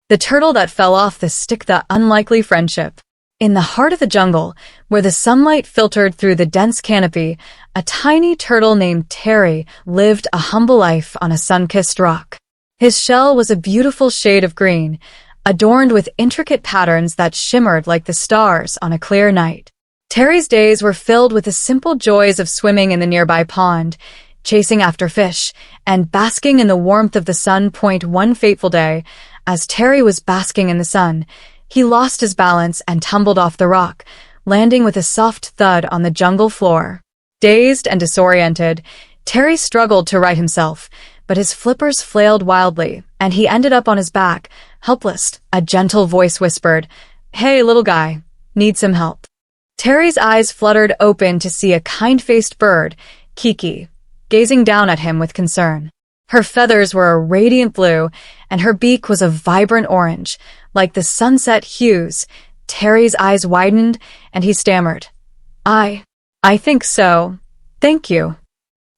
The turtle that fell off the stick, the unlikely friendship. In the heart of the jungle, where the sunlight filtered through the dense canopy, a tiny turtle named Terry lived a humble life on a sun-kissed rock. His shell was a beautiful shade of green, adorned with intricate patterns that shimmered like the stars on a clear night. Terry's days were filled with the simple joys of swimming in the nearby pond, chasing after fish, and basking in the warmth of the sun. One fateful day, as Terry was basking in the sun, he lost his balance and tumbled off the rock, landing with a soft thud on the jungle floor. Dazed and disoriented, Terry struggled to right himself, but his flippers flailed wildly, and he ended up on his back, helpless. A gentle voice whispered, "Hey, little guy, need some help?" Terry's eyes fluttered open to see a kind-faced bird, Kiki, gazing down at him with concern. Her feathers were a radiant blue, and her beak was a vibrant orange, like the sunset hues. Terry's eyes widened, and he stammered, I think so. Thank you."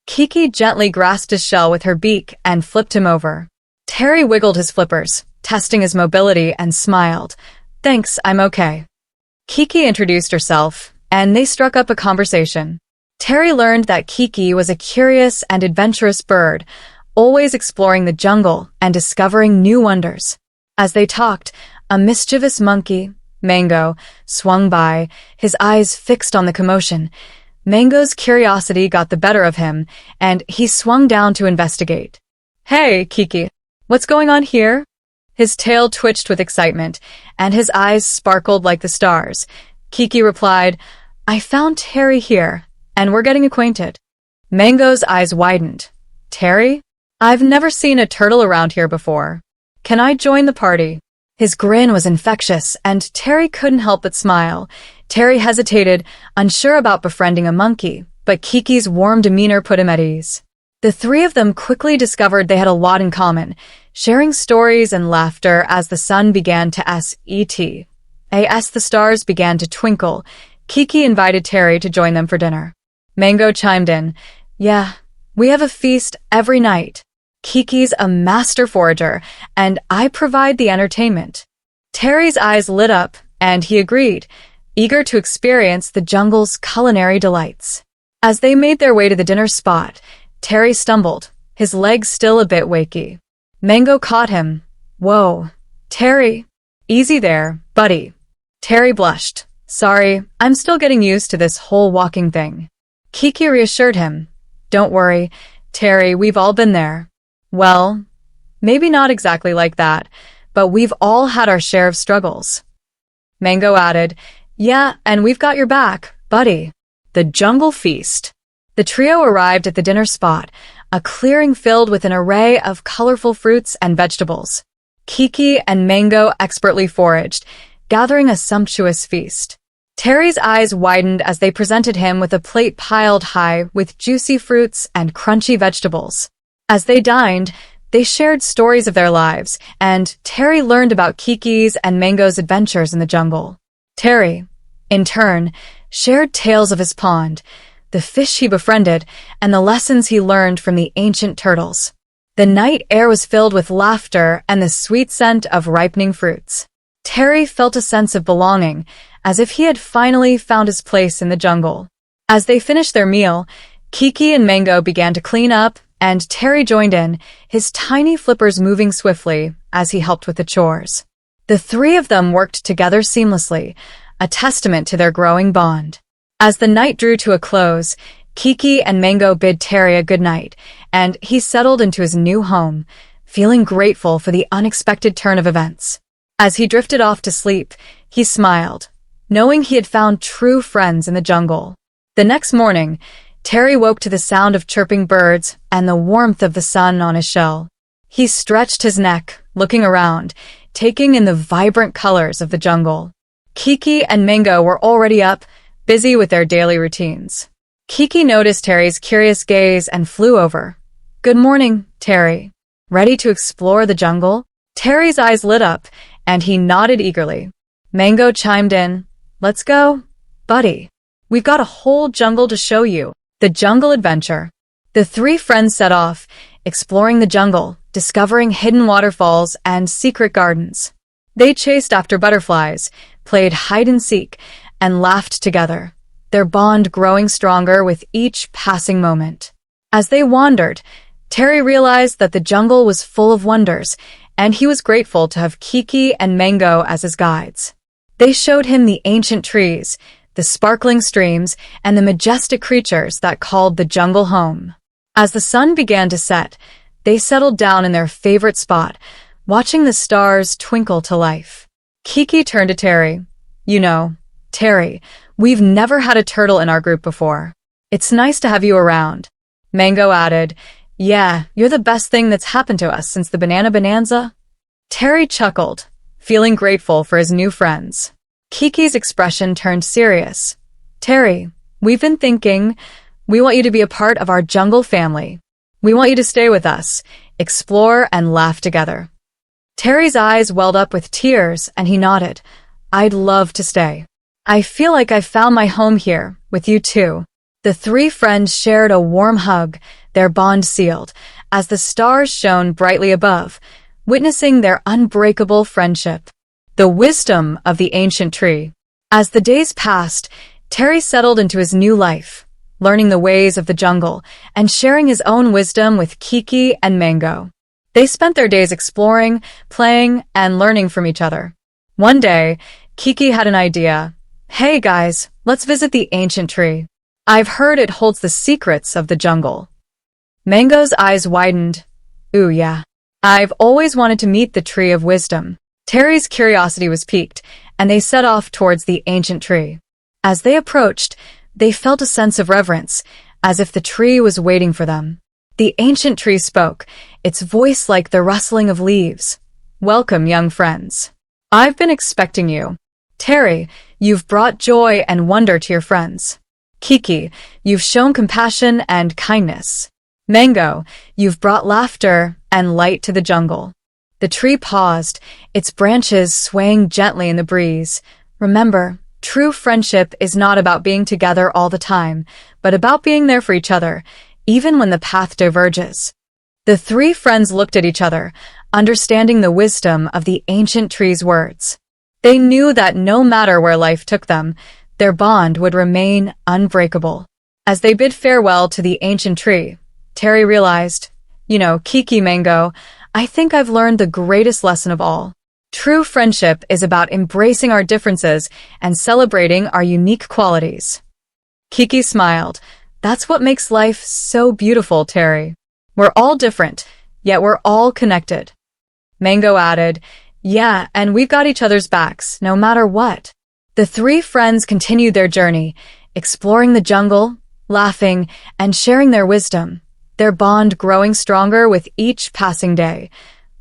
Kiki gently grasped his shell with her beak and flipped him over. Terry wiggled his flippers, testing his mobility, and smiled. "Thanks, I'm okay." Kiki introduced herself, and they struck up a conversation. Terry learned that Kiki was a curious and adventurous bird, always exploring the jungle and discovering new wonders. As they talked, a mischievous monkey, Mango, swung by, his eyes fixed on the commotion. Mango's curiosity got the better of him, and he swung down to investigate. "Hey, Kiki, what's going on here?" His tail twitched with excitement, and his eyes sparkled like the stars. Kiki replied, "I found Terry here, and we're getting acquainted." Mango's eyes widened. "Terry? I've never seen a turtle around here before. Can I join the party?" His grin was infectious, and Terry couldn't help but smile. Terry hesitated, unsure about befriending a monkey, but Kiki's warm demeanor put him at ease. The three of them quickly discovered they had a lot in common, sharing stories and laughter as the sun began to set. As the stars began to twinkle, Kiki invited Terry to join them for dinner. Mango chimed in, "Yeah, we have a feast every night. Kiki's a master forager, and I provide the entertainment." Terry's eyes lit up, and he agreed, eager to experience the jungle's culinary delights. As they made their way to the dinner spot, Terry stumbled, his legs still a bit wakey. Mango caught him. "Whoa, Terry, easy there, buddy." Terry blushed. "Sorry, I'm still getting used to this whole walking thing." Kiki reassured him. "Don't worry, Terry, we've all been there." "Well, maybe not exactly like that, but we've all had our share of struggles." Mango added, "Yeah, and we've got your back, buddy." The jungle feast. The trio arrived at the dinner spot, a clearing filled with an array of colorful fruits and vegetables. Kiki and Mango expertly foraged, gathering a sumptuous feast. Terry's eyes widened as they presented him with a plate piled high with juicy fruits and crunchy vegetables. As they dined, they shared stories of their lives, and Terry learned about Kiki's and Mango's adventures in the jungle. Terry, in turn, shared tales of his pond, the fish he befriended, and the lessons he learned from the ancient turtles. The night air was filled with laughter and the sweet scent of ripening fruits. Terry felt a sense of belonging, as if he had finally found his place in the jungle. As they finished their meal, Kiki and Mango began to clean up, and Terry joined in, his tiny flippers moving swiftly as he helped with the chores. The three of them worked together seamlessly, a testament to their growing bond. As the night drew to a close, Kiki and Mango bid Terry a good night, and he settled into his new home, feeling grateful for the unexpected turn of events. As he drifted off to sleep, he smiled, knowing he had found true friends in the jungle. The next morning, Terry woke to the sound of chirping birds and the warmth of the sun on his shell. He stretched his neck, looking around, taking in the vibrant colors of the jungle. Kiki and Mango were already up, busy with their daily routines. Kiki noticed Terry's curious gaze and flew over. "Good morning, Terry. Ready to explore the jungle?" Terry's eyes lit up, and he nodded eagerly. Mango chimed in, "Let's go, buddy. We've got a whole jungle to show you." The jungle adventure. The three friends set off, exploring the jungle, discovering hidden waterfalls and secret gardens. They chased after butterflies, played hide-and-seek, and laughed together, their bond growing stronger with each passing moment. As they wandered, Terry realized that the jungle was full of wonders, and he was grateful to have Kiki and Mango as his guides. They showed him the ancient trees, the sparkling streams, and the majestic creatures that called the jungle home. As the sun began to set, they settled down in their favorite spot, watching the stars twinkle to life. Kiki turned to Terry. You know, Terry, we've never had a turtle in our group before. It's nice to have you around. Mango added, Yeah, you're the best thing that's happened to us since the banana bonanza. Terry chuckled, feeling grateful for his new friends. Kiki's expression turned serious. Terry, we've been thinking, we want you to be a part of our jungle family. We want you to stay with us, explore, and laugh together. Terry's eyes welled up with tears, and he nodded. I'd love to stay. I feel like I've found my home here, with you too. The three friends shared a warm hug, their bond sealed, as the stars shone brightly above, witnessing their unbreakable friendship. The wisdom of the ancient tree. As the days passed, Terry settled into his new life, learning the ways of the jungle and sharing his own wisdom with Kiki and Mango. They spent their days exploring, playing, and learning from each other. One day, Kiki had an idea. Hey guys, let's visit the ancient tree. I've heard it holds the secrets of the jungle. Mango's eyes widened. Ooh yeah. I've always wanted to meet the tree of wisdom. Terry's curiosity was piqued, and they set off towards the ancient tree. As they approached, they felt a sense of reverence, as if the tree was waiting for them. The ancient tree spoke, its voice like the rustling of leaves. Welcome, young friends. I've been expecting you. Terry, you've brought joy and wonder to your friends. Kiki, you've shown compassion and kindness. Mango, you've brought laughter and light to the jungle. The tree paused, its branches swaying gently in the breeze. Remember, true friendship is not about being together all the time, but about being there for each other, even when the path diverges. The three friends looked at each other, understanding the wisdom of the ancient tree's words. They knew that no matter where life took them, their bond would remain unbreakable. As they bid farewell to the ancient tree, Terry realized, Kiki, Mango, I think I've learned the greatest lesson of all. True friendship is about embracing our differences and celebrating our unique qualities. Kiki smiled. That's what makes life so beautiful, Terry. We're all different, yet we're all connected. Mango added, Yeah, and we've got each other's backs, no matter what. The three friends continued their journey, exploring the jungle, laughing, and sharing their wisdom, their bond growing stronger with each passing day.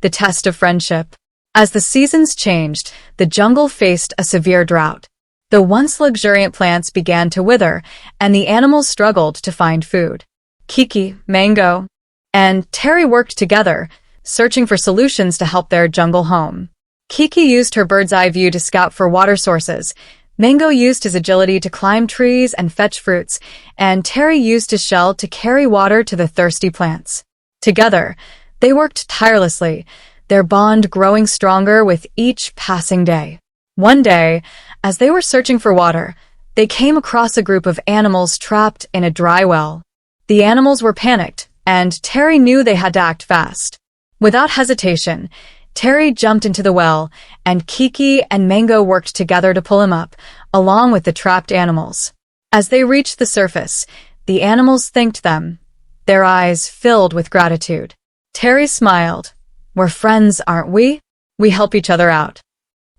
The test of friendship. As the seasons changed, the jungle faced a severe drought. The once luxuriant plants began to wither, and the animals struggled to find food. Kiki, Mango, and Terry worked together, searching for solutions to help their jungle home. Kiki used her bird's-eye view to scout for water sources, Mango used his agility to climb trees and fetch fruits, and Terry used his shell to carry water to the thirsty plants. Together, they worked tirelessly, their bond growing stronger with each passing day. One day, as they were searching for water, they came across a group of animals trapped in a dry well. The animals were panicked, and Terry knew they had to act fast. Without hesitation, Terry jumped into the well, and Kiki and Mango worked together to pull him up, along with the trapped animals. As they reached the surface, the animals thanked them, their eyes filled with gratitude. Terry smiled. We're friends, aren't we? We help each other out.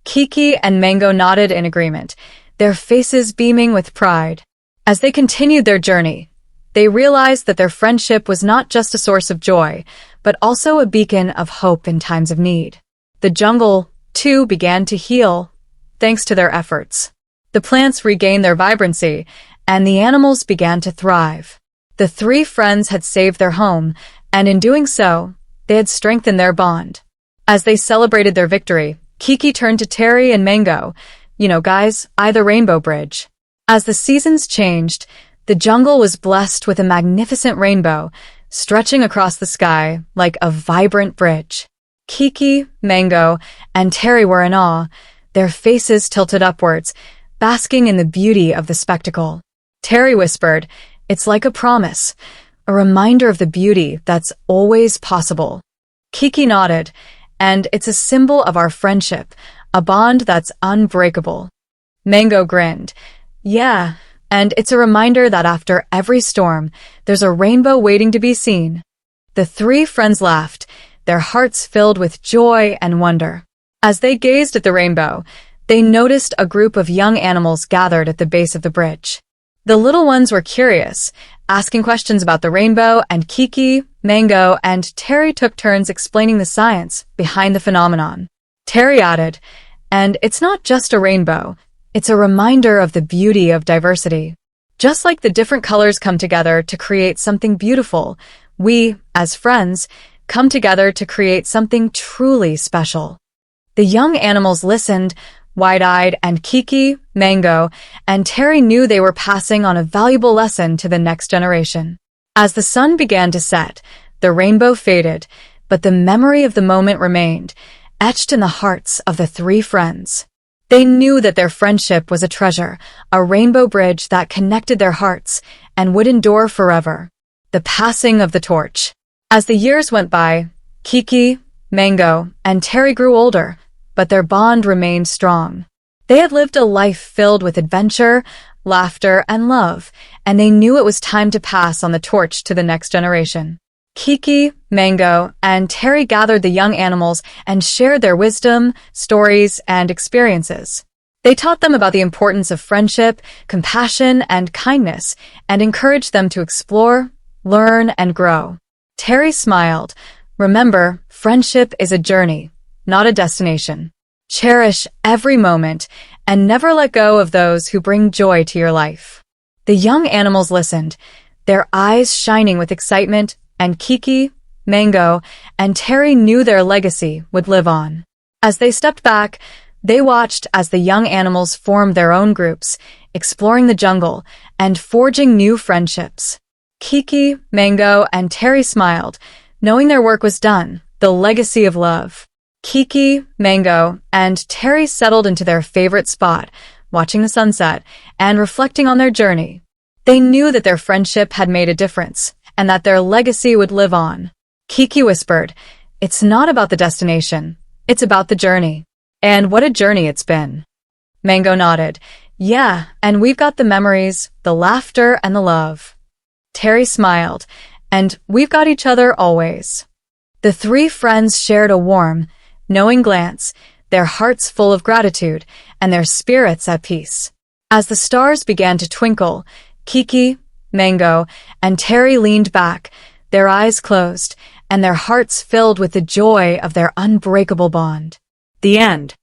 Kiki and Mango nodded in agreement, their faces beaming with pride. As they continued their journey, they realized that their friendship was not just a source of joy, but also a beacon of hope in times of need. The jungle, too, began to heal, thanks to their efforts. The plants regained their vibrancy, and the animals began to thrive. The three friends had saved their home, and in doing so, they had strengthened their bond. As they celebrated their victory, Kiki turned to Terry and Mango. Guys, the rainbow bridge. As the seasons changed, the jungle was blessed with a magnificent rainbow, stretching across the sky like a vibrant bridge. Kiki, Mango, and Terry were in awe, their faces tilted upwards, basking in the beauty of the spectacle. Terry whispered, "It's like a promise, a reminder of the beauty that's always possible." Kiki nodded, "And it's a symbol of our friendship, a bond that's unbreakable." Mango grinned, "Yeah, and it's a reminder that after every storm, there's a rainbow waiting to be seen." The three friends laughed, their hearts filled with joy and wonder. As they gazed at the rainbow, they noticed a group of young animals gathered at the base of the bridge. The little ones were curious, asking questions about the rainbow, and Kiki, Mango, and Terry took turns explaining the science behind the phenomenon. Terry added, "And it's not just a rainbow, it's a reminder of the beauty of diversity. Just like the different colors come together to create something beautiful, we, as friends, come together to create something truly special." The young animals listened, wide-eyed, and Kiki, Mango, and Terry knew they were passing on a valuable lesson to the next generation. As the sun began to set, the rainbow faded, but the memory of the moment remained, etched in the hearts of the three friends. They knew that their friendship was a treasure, a rainbow bridge that connected their hearts and would endure forever. The passing of the torch. As the years went by, Kiki, Mango, and Terry grew older, but their bond remained strong. They had lived a life filled with adventure, laughter, and love, and they knew it was time to pass on the torch to the next generation. Kiki, Mango, and Terry gathered the young animals and shared their wisdom, stories, and experiences. They taught them about the importance of friendship, compassion, and kindness, and encouraged them to explore, learn, and grow. Terry smiled. "Remember, friendship is a journey, not a destination. Cherish every moment and never let go of those who bring joy to your life." The young animals listened, their eyes shining with excitement, and Kiki, Mango, and Terry knew their legacy would live on. As they stepped back, they watched as the young animals formed their own groups, exploring the jungle and forging new friendships. Kiki, Mango, and Terry smiled, knowing their work was done, the legacy of love. Kiki, Mango, and Terry settled into their favorite spot, watching the sunset and reflecting on their journey. They knew that their friendship had made a difference and that their legacy would live on. Kiki whispered, "It's not about the destination, it's about the journey." And what a journey it's been. Mango nodded, "Yeah, and we've got the memories, the laughter, and the love." Terry smiled, "And we've got each other always." The three friends shared a warm, knowing glance, their hearts full of gratitude and their spirits at peace. As the stars began to twinkle, Kiki, Mango, and Terry leaned back, their eyes closed, and their hearts filled with the joy of their unbreakable bond. The end.